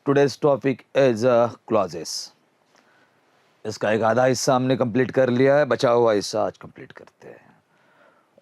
today's topic is clauses. इसका एक आधा हिस्सा हमने कंप्लीट कर लिया है, बचा हुआ हिस्सा आज कंप्लीट करते हैं।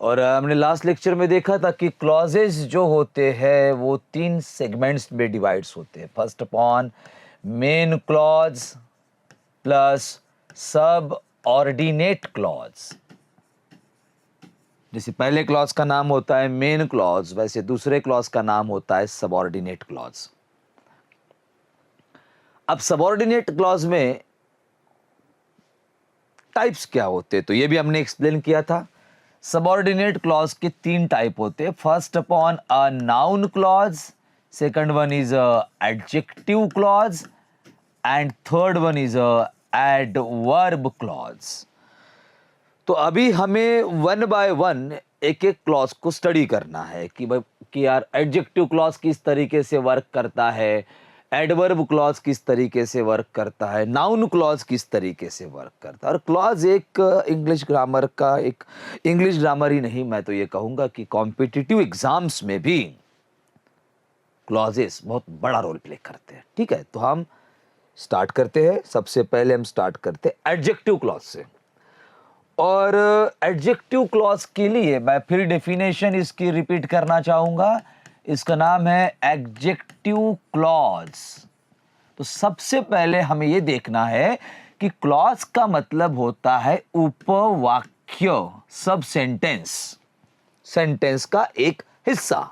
और हमने लास्ट लेक्चर में देखा था कि क्लॉजेस जो होते हैं वो 3 सेगमेंट्स में डिवाइड्स होते हैं। First upon main clause plus सब ऑर्डिनेट क्लॉज। जैसे पहले क्लॉज का नाम होता है मेन क्लॉज, वैसे दूसरे क्लॉज का नाम होता है सबऑर्डिनेट क्लॉज। अब सबऑर्डिनेट क्लॉज में टाइप्स क्या होते हैं तो ये भी हमने एक्सप्लेन किया था। सबऑर्डिनेट क्लॉज के 3 टाइप होते हैं। First upon a noun clause, second one is a adjective clause and third one is a adverb clause. तो अभी हमें वन बाय वन एक एक क्लॉज को स्टडी करना है कि भाई कि यार एडजेक्टिव क्लॉज किस तरीके से वर्क करता है, एडवर्ब क्लॉज किस तरीके से वर्क करता है, नाउन क्लॉज किस तरीके से वर्क करता है। और क्लॉज एक इंग्लिश ग्रामर का एक इंग्लिश ग्रामर ही नहीं, मैं तो ये कहूँगा कि कॉम्पिटिटिव एग्जाम्स में भी क्लॉजेस बहुत बड़ा रोल प्ले करते हैं। ठीक है, तो हम स्टार्ट करते हैं। सबसे पहले हम स्टार्ट करते हैं एडजेक्टिव क्लॉज से। और एडजेक्टिव क्लॉज के लिए मैं फिर डेफिनेशन इसकी रिपीट करना चाहूंगा। इसका नाम है एडजेक्टिव क्लॉज। तो सबसे पहले हमें यह देखना है कि क्लॉज का मतलब होता है उपवाक्य, सब सेंटेंस, सेंटेंस का एक हिस्सा।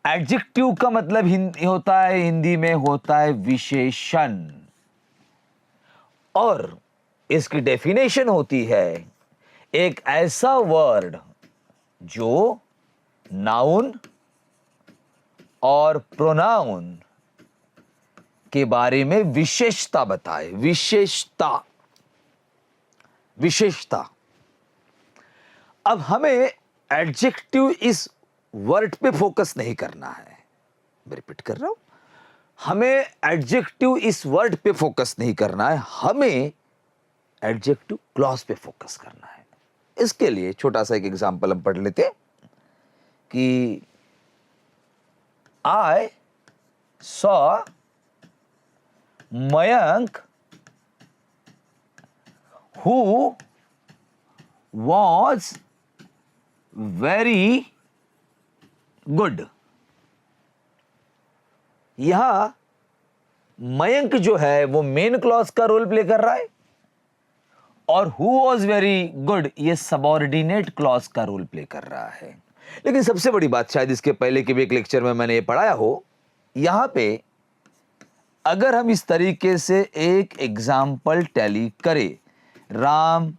एडजेक्टिव का मतलब होता है हिंदी में होता है विशेषण, और इसकी डेफिनेशन होती है एक ऐसा वर्ड जो नाउन और प्रोनाउन के बारे में विशेषता बताए। विशेषता, विशेषता। अब हमें एडजेक्टिव इस वर्ड पे फोकस नहीं करना है। मैं रिपीट कर रहा हूं, हमें एडजेक्टिव इस वर्ड पे फोकस नहीं करना है, हमें एडजेक्टिव क्लॉज पे फोकस करना है। इसके लिए छोटा सा एक एग्जांपल हम पढ़ लेते हैं कि I saw Mayank who was very good. यहां मयंक जो है वो मेन क्लॉज का रोल प्ले कर रहा है, और हु वॉज वेरी गुड ये सबऑर्डिनेट क्लॉज का रोल प्ले कर रहा है। लेकिन सबसे बड़ी बात, शायद इसके पहले के भी एक लेक्चर में मैंने ये पढ़ाया हो, यहां पे अगर हम इस तरीके से एक एग्जाम्पल टैली करें, राम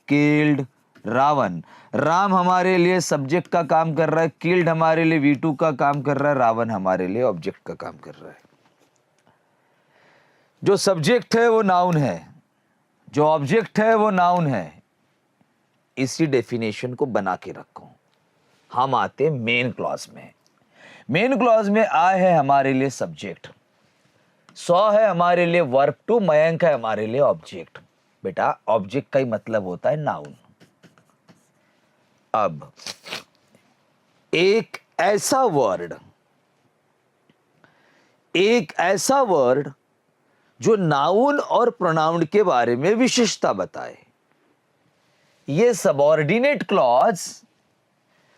किल्ड रावण। राम हमारे लिए सब्जेक्ट का काम कर रहा है, किल्ड हमारे लिए V2 का काम कर रहा है, रावण हमारे लिए ऑब्जेक्ट का काम कर रहा है। जो सब्जेक्ट है वो नाउन है, जो ऑब्जेक्ट है वो नाउन है। इसी डेफिनेशन को बना के रखो। हम आते मेन क्लॉज में। मेन क्लॉज में आई है हमारे लिए सब्जेक्ट, सॉ है हमारे लिए वर्ब टू, मयंक है हमारे लिए ऑब्जेक्ट। बेटा ऑब्जेक्ट का ही मतलब होता है नाउन। अब एक ऐसा वर्ड जो नाउन और प्रोनाउन के बारे में विशेषता बताए, ये सबऑर्डिनेट क्लॉज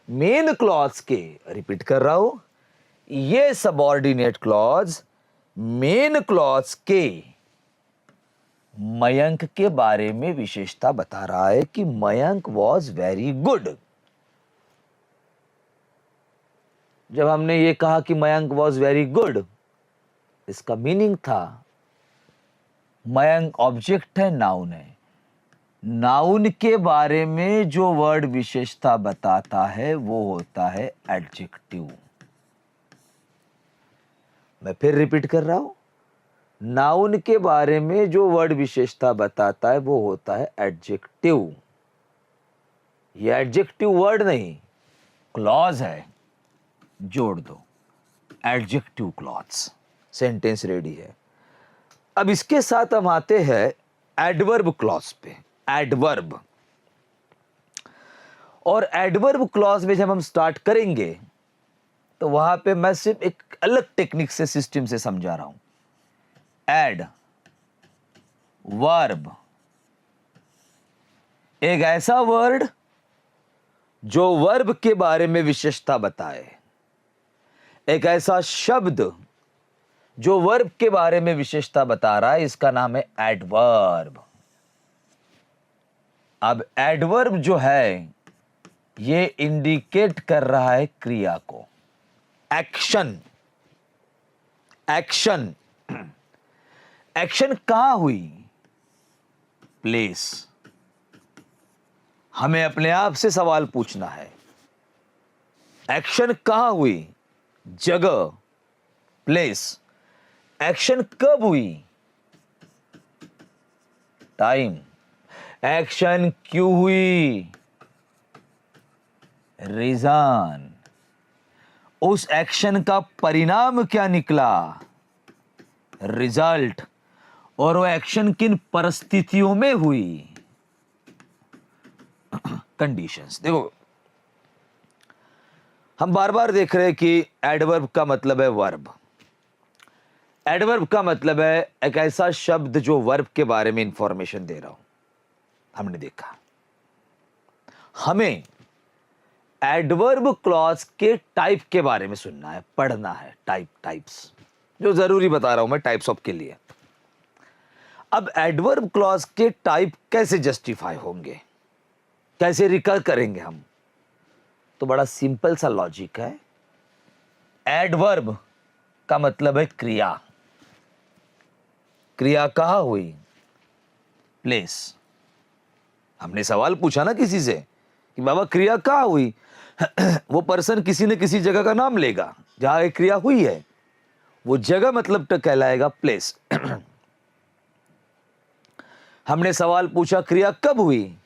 मेन क्लॉज के, रिपीट कर रहा हूं, ये सबऑर्डिनेट क्लॉज मेन क्लॉज के मयंक के बारे में विशेषता बता रहा है कि मयंक वॉज वेरी गुड। जब हमने ये कहा कि मयंक वॉज वेरी गुड, इसका मीनिंग था मयंक ऑब्जेक्ट है, नाउन है, नाउन के बारे में जो वर्ड विशेषता बताता है वो होता है एडजेक्टिव। मैं फिर रिपीट कर रहा हूं, नाउन के बारे में जो वर्ड विशेषता बताता है वो होता है एडजेक्टिव। ये एडजेक्टिव वर्ड नहीं, क्लॉज है, जोड़ दो एडजेक्टिव क्लॉज। सेंटेंस रेडी है। अब इसके साथ हम आते हैं एडवर्ब क्लॉज पे। एडवर्ब, और एडवर्ब क्लॉज में जब हम स्टार्ट करेंगे तो वहां पे मैं सिर्फ एक अलग टेक्निक से, सिस्टम से समझा रहा हूं. एड वर्ब, एक ऐसा वर्ड जो वर्ब के बारे में विशेषता बताए, एक ऐसा शब्द जो वर्ब के बारे में विशेषता बता रहा है, इसका नाम है एडवर्ब. अब एडवर्ब जो है ये इंडिकेट कर रहा है क्रिया को, एक्शन. एक्शन, एक्शन कहां हुई? प्लेस. हमें अपने आप से सवाल पूछना है, एक्शन कहां हुई? जगह, प्लेस. एक्शन कब हुई? टाइम. एक्शन क्यों हुई? रीजन. उस एक्शन का परिणाम क्या निकला? रिजल्ट. और वो एक्शन किन परिस्थितियों में हुई? कंडीशंस. देखो, हम बार बार देख रहे हैं कि एडवर्ब का मतलब है वर्ब. एडवर्ब का मतलब है एक ऐसा शब्द जो वर्ब के बारे में इंफॉर्मेशन दे रहा हूं. हमने देखा, हमें एडवर्ब क्लॉज के टाइप के बारे में सुनना है, पढ़ना है. टाइप्स जो जरूरी बता रहा हूं मैं टाइप्स ऑफ के लिए. अब एडवर्ब क्लॉज के टाइप कैसे जस्टिफाई होंगे, कैसे रिकर करेंगे हम? तो बड़ा सिंपल सा लॉजिक है. एडवर्ब का मतलब है क्रिया. क्रिया कहां हुई? प्लेस. हमने सवाल पूछा ना किसी से कि बाबा क्रिया कहां हुई. वो पर्सन किसी न किसी जगह का नाम लेगा जहां एक क्रिया हुई है. वो जगह मतलब तो कहलाएगा प्लेस. हमने सवाल पूछा क्रिया कब हुई,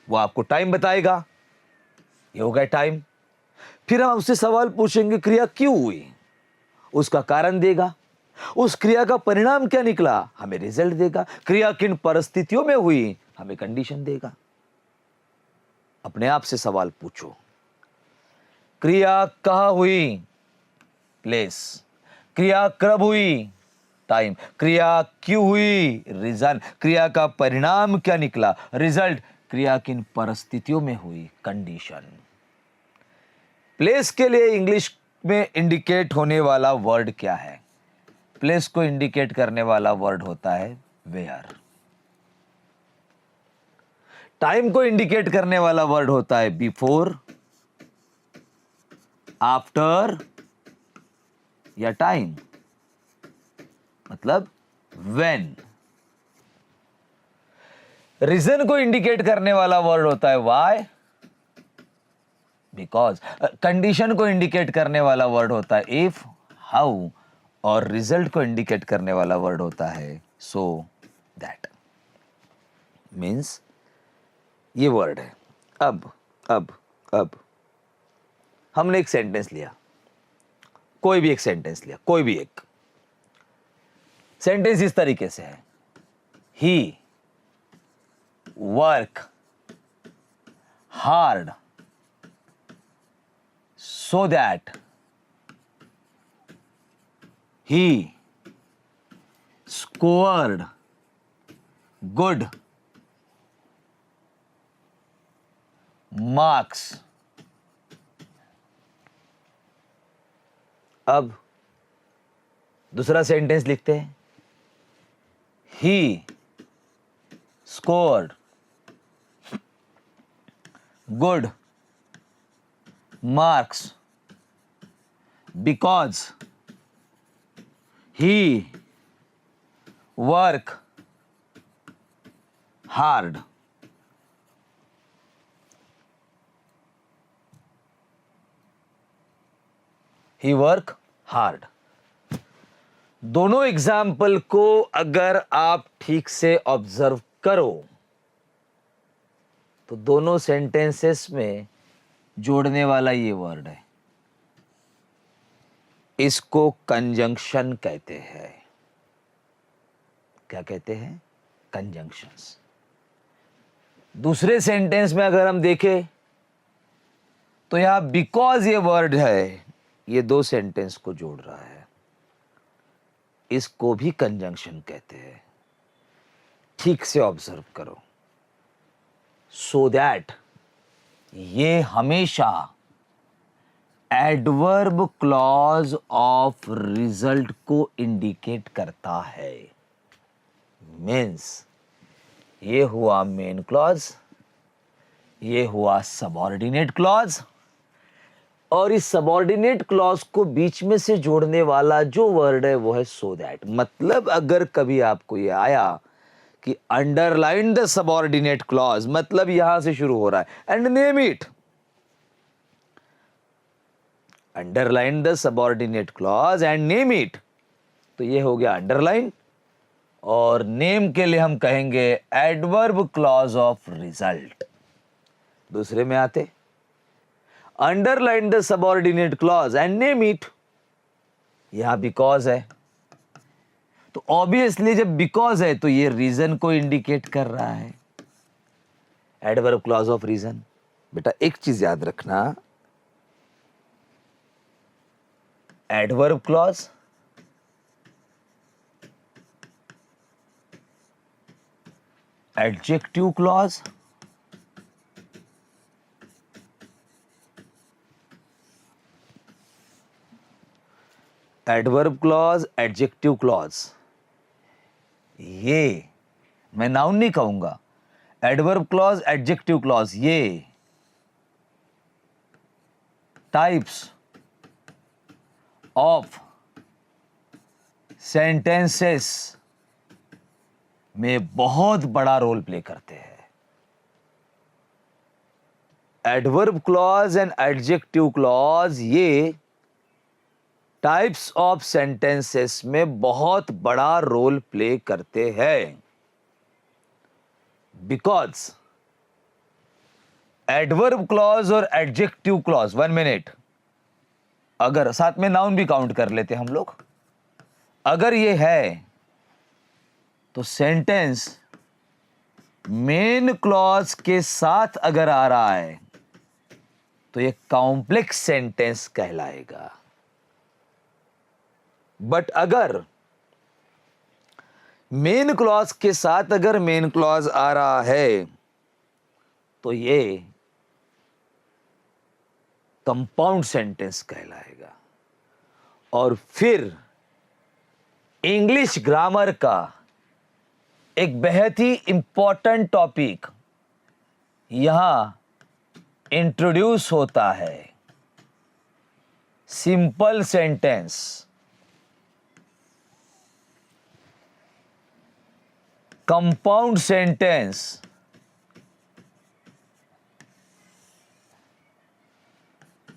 वो आपको टाइम बताएगा, ये हो गया टाइम. फिर हम उससे सवाल पूछेंगे क्रिया क्यों हुई, उसका कारण देगा. उस क्रिया का परिणाम क्या निकला, हमें रिजल्ट देगा. क्रिया किन परिस्थितियों में हुई, हमें कंडीशन देगा. अपने आप से सवाल पूछो, क्रिया कहां हुई? प्लेस. क्रिया कब हुई? टाइम. क्रिया क्यों हुई? रीजन. क्रिया का परिणाम क्या निकला? रिजल्ट. क्रिया किन परिस्थितियों में हुई? कंडीशन. प्लेस के लिए इंग्लिश में इंडिकेट होने वाला वर्ड क्या है? प्लेस को इंडिकेट करने वाला वर्ड होता है वेयर. टाइम को इंडिकेट करने वाला वर्ड होता है बिफोर, आफ्टर या टाइम, मतलब व्हेन. रीजन को इंडिकेट करने वाला वर्ड होता है व्हाई, बिकॉज. कंडीशन को इंडिकेट करने वाला वर्ड होता है इफ, हाउ. और रिजल्ट को इंडिकेट करने वाला वर्ड होता है सो, दैट. मीन्स ये वर्ड है. अब हमने एक सेंटेंस लिया, कोई भी एक सेंटेंस लिया, कोई भी एक सेंटेंस इस तरीके से है, he work hard so that he scored good marks. अब दूसरा सेंटेंस लिखते हैं, he scored good marks because he work hard. He work hard. दोनों एग्जाम्पल को अगर आप ठीक से ऑब्जर्व करो तो दोनों सेंटेंसेस में जोड़ने वाला ये वर्ड है. इसको कंजंक्शन कहते हैं. क्या कहते हैं? कंजंक्शंस. दूसरे सेंटेंस में अगर हम देखें तो यहां बिकॉज ये वर्ड है, ये दो सेंटेंस को जोड़ रहा है, इसको भी कंजंक्शन कहते हैं। ठीक से ऑब्जर्व करो। सो दैट, ये हमेशा एडवर्ब क्लॉज ऑफ रिजल्ट को इंडिकेट करता है। मीन्स ये हुआ मेन क्लॉज, ये हुआ सबऑर्डिनेट क्लॉज, और इस सबऑर्डिनेट क्लॉज को बीच में से जोड़ने वाला जो वर्ड है वो है सो दैट। मतलब अगर कभी आपको ये आया कि अंडरलाइन द सबऑर्डिनेट क्लॉज, मतलब यहां से शुरू हो रहा है, and name it, underline the subordinate clause and name it, तो ये हो गया अंडरलाइन, और नेम के लिए हम कहेंगे एडवर्ब क्लॉज ऑफ रिजल्ट। दूसरे में आते, underline the subordinate clause and name it, यहां बिकॉज है, तो ऑब्वियसली जब बिकॉज है तो ये रीजन को इंडिकेट कर रहा है, एडवर्ब क्लॉज ऑफ रीजन। बेटा एक चीज याद रखना, adverb clause, adjective clause, adverb clause, adjective clause, ये मैं नाउन नहीं कहूंगा, एडवर्ब क्लॉज, एडजेक्टिव क्लॉज, ये टाइप्स ऑफ सेंटेंसेस में बहुत बड़ा रोल प्ले करते हैं। Adverb clause and adjective clause ये टाइप्स ऑफ सेंटेंसेस में बहुत बड़ा रोल प्ले करते हैं। बिकॉज एडवर्ब क्लॉज और एडजेक्टिव क्लॉज, 1 मिनट, अगर साथ में नाउन भी काउंट कर लेते हम लोग, अगर ये है तो सेंटेंस मेन क्लॉज के साथ अगर आ रहा है तो ये कॉम्प्लेक्स सेंटेंस कहलाएगा। बट अगर मेन क्लॉज के साथ अगर मेन क्लॉज आ रहा है तो ये कंपाउंड सेंटेंस कहलाएगा। और फिर इंग्लिश ग्रामर का एक बेहद ही इंपॉर्टेंट टॉपिक यहां इंट्रोड्यूस होता है, simple sentence. Compound sentence,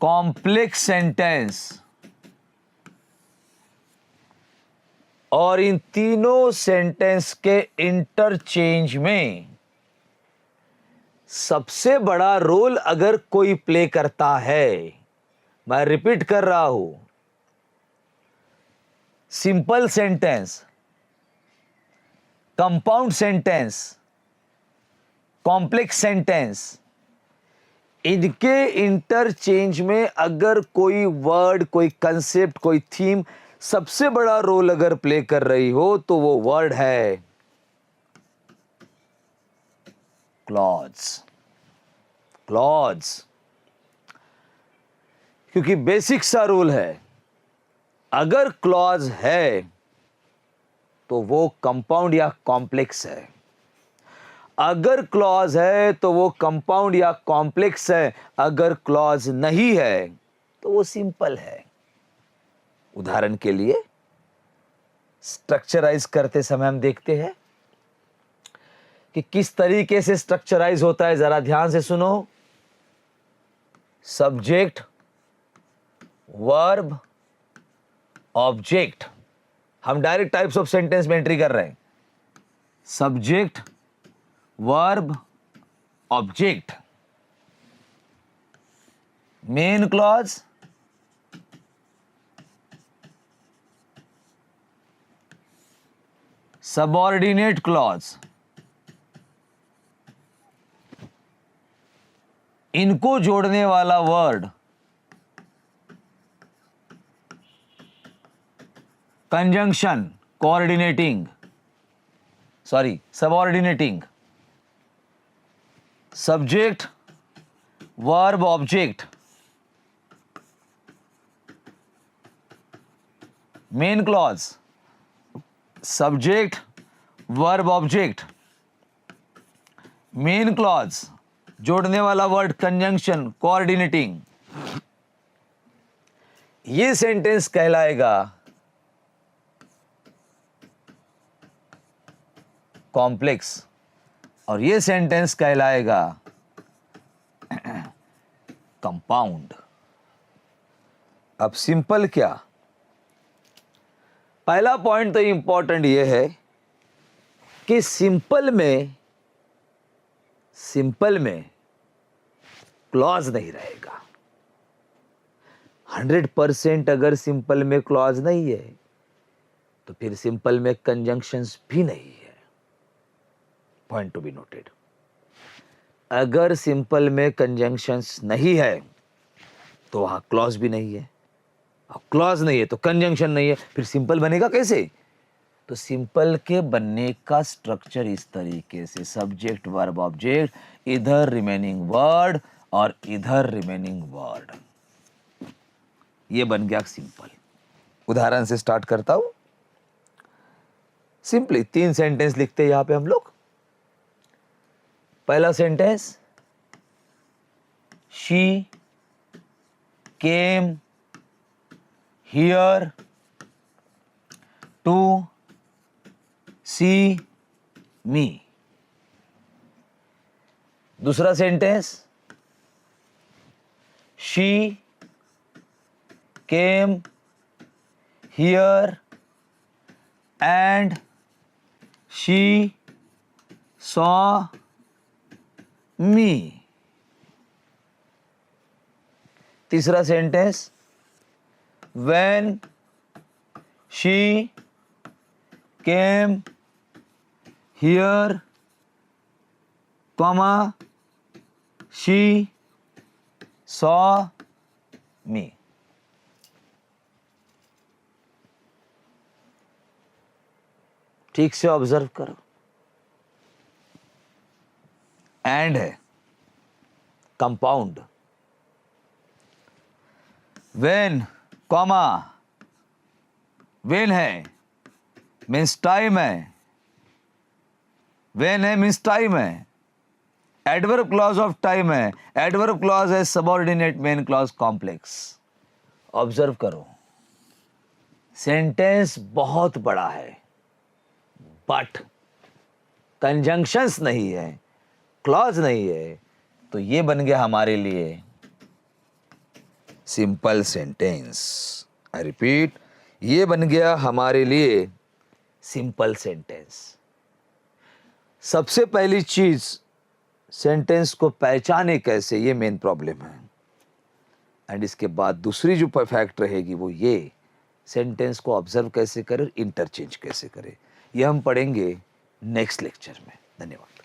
complex sentence, और इन तीनों सेंटेंस के इंटरचेंज में सबसे बड़ा रोल अगर कोई प्ले करता है, मैं रिपीट कर रहा हूं, simple sentence, compound sentence, complex sentence, इनके इंटरचेंज में अगर कोई वर्ड, कोई कंसेप्ट, कोई थीम सबसे बड़ा रोल अगर प्ले कर रही हो तो वो वर्ड है क्लॉज। क्लॉज, क्योंकि बेसिक सा रूल है, अगर क्लॉज है तो वो कंपाउंड या कॉम्प्लेक्स है, अगर क्लॉज है तो वो कंपाउंड या कॉम्प्लेक्स है, अगर क्लॉज नहीं है तो वो सिंपल है। उदाहरण के लिए स्ट्रक्चराइज करते समय हम देखते हैं कि किस तरीके से स्ट्रक्चराइज होता है, जरा ध्यान से सुनो। सब्जेक्ट, वर्ब, ऑब्जेक्ट, हम डायरेक्ट टाइप्स ऑफ सेंटेंस में एंट्री कर रहे हैं। Subject, verb, object, main clause, subordinate clause, इनको जोड़ने वाला word conjunction, coordinating, sorry subordinating, subject verb object, main clause, subject verb object, main clause, जोड़ने वाला वर्ड कंजंक्शन, कोऑर्डिनेटिंग, ये सेंटेंस कहलाएगा कॉम्प्लेक्स और ये सेंटेंस कहलाएगा कंपाउंड। अब सिंपल क्या? पहला पॉइंट तो इंपॉर्टेंट ये है कि सिंपल में क्लॉज नहीं रहेगा। 100% अगर सिंपल में क्लॉज नहीं है तो फिर सिंपल में कंजंक्शंस भी नहीं है। Point to be noted. अगर सिंपल में कंजंक्शंस नहीं है तो वहां क्लॉज भी नहीं है, और क्लॉज नहीं है तो कंजंक्शन नहीं है, फिर सिंपल बनेगा कैसे? तो सिंपल के बनने का स्ट्रक्चर इस तरीके से, सब्जेक्ट वर्ब ऑब्जेक्ट, इधर रिमेनिंग वर्ड और इधर रिमेनिंग वर्ड, ये बन गया सिंपल। उदाहरण से स्टार्ट करता हूं। सिंपली 3 सेंटेंस लिखते हैं यहां पे हम लोग। पहला sentence, she came here to see me. दूसरा sentence, she came here and she saw me. तीसरा sentence, when she came here, comma, she saw me. ठीक से ऑब्जर्व करो। एंड है कंपाउंड, वेन कॉमा, वेन है मीन्स टाइम है, when है means time है, एडवर्ब क्लॉज ऑफ टाइम है, एडवर्ब क्लॉज है subordinate main clause complex. Observe करो, सेंटेंस बहुत बड़ा है बट कंजंक्शंस नहीं है, क्लॉज नहीं है, तो ये बन गया हमारे लिए सिंपल सेंटेंस। आई रिपीट, ये बन गया हमारे लिए सिंपल सेंटेंस। सबसे पहली चीज, सेंटेंस को पहचाने कैसे, ये मेन प्रॉब्लम है। एंड इसके बाद दूसरी जो फैक्ट रहेगी वो ये, सेंटेंस को ऑब्जर्व कैसे करें, इंटरचेंज कैसे करें, ये हम पढ़ेंगे नेक्स्ट लेक्चर में। धन्यवाद।